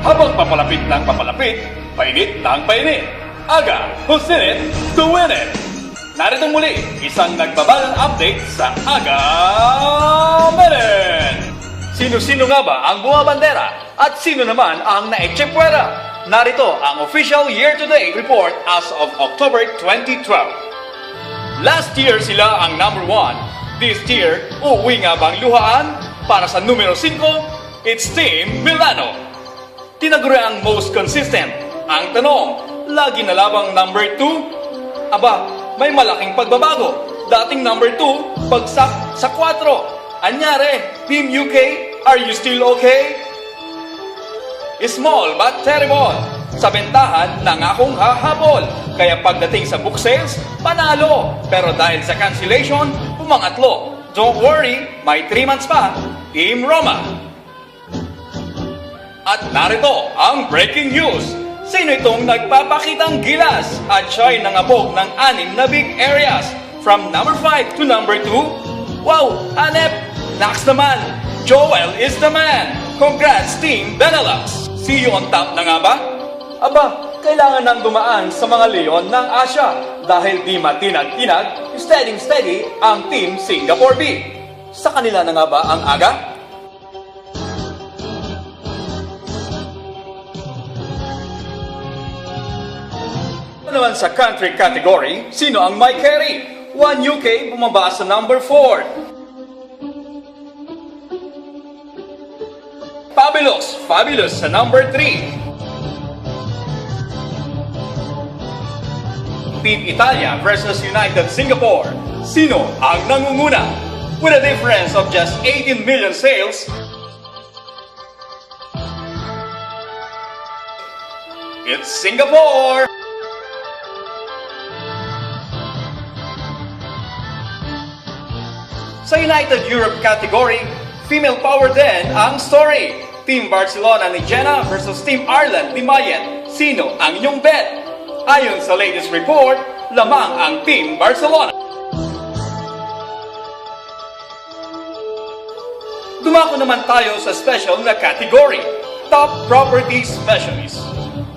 Habang papalapit ng papalapit, painit ng painit. Aga, who's in it to win it? Narito muli, isang nagbabalang update sa Aga Minute! Sino-sino nga ba ang bumabandera at sino naman ang naitsipwera? Narito ang official year-to-date report as of October 2012. Last year sila ang number 1. This year, uuwi nga bang luhaan? Para sa numero 5, it's Team Milano. Tinaguri ang most consistent. Ang tanong, lagi na labang number 2? Aba, may malaking pagbabago. Dating number 2, bagsak sa 4. Anyare, Team UK, are you still okay? Small but terrible. Sa bentahan, nangakong hahabol. Kaya pagdating sa book sales, panalo. Pero dahil sa cancellation, pumangatlo. Don't worry, may 3 months pa. Team Roma. At narito ang breaking news. Sino itong nagpapakitang gilas at siya'y nangabog ng 6 na big areas from number 5 to number 2? Wow, Anep! Next naman, Joel is the man! Congrats Team Benelux! See you on top na nga ba? Aba, kailangan nang dumaan sa mga leon ng Asia dahil di matinag-tinag, steady ang Team Singapore B. Sa kanila na nga ba ang aga? Naman sa country category, sino ang may carry? 1 UK bumaba sa number 4. Fabulous sa number 3. Team Italia versus United Singapore. Sino ang nangunguna? With a difference of just 18 million sales, it's Singapore! Sa United Europe category, female power din ang story. Team Barcelona ni Jenna versus Team Ireland ni Mayen. Sino ang inyong bet? Ayon sa latest report, lamang ang Team Barcelona. Dumako naman tayo sa special na category, Top Property Specialist.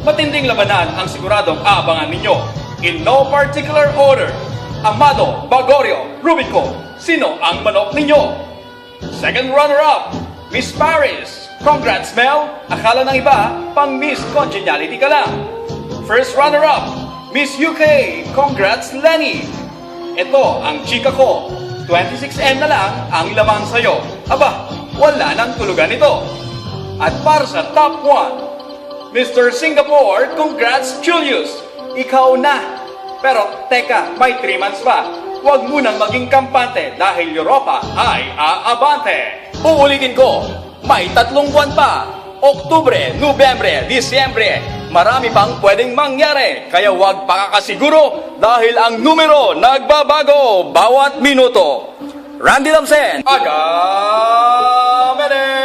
Matinding labanan ang siguradong abangan ninyo. In no particular order, Amado, Bagorio, Rubico, sino ang manok ninyo? Second runner-up, Miss Paris. Congrats, Mel. Akala ng iba, pang Miss Congeniality ka lang. First runner-up, Miss UK. Congrats, Lenny. Ito ang chika ko. 26M na lang ang lamang sa'yo. Aba, wala nang tulugan ito. At para sa top 1, Mr. Singapore, congrats, Julius. Ikaw na. Pero teka, may 3 months pa. Huwag munang maging kampante dahil Europa ay aabante. Uulitin ko, may 3 buwan pa. Oktubre, Nobyembre, Disyembre. Marami pang pwedeng mangyari. Kaya huwag pakakasiguro dahil ang numero nagbabago bawat minuto. Randy Lamsen, Aga Minute!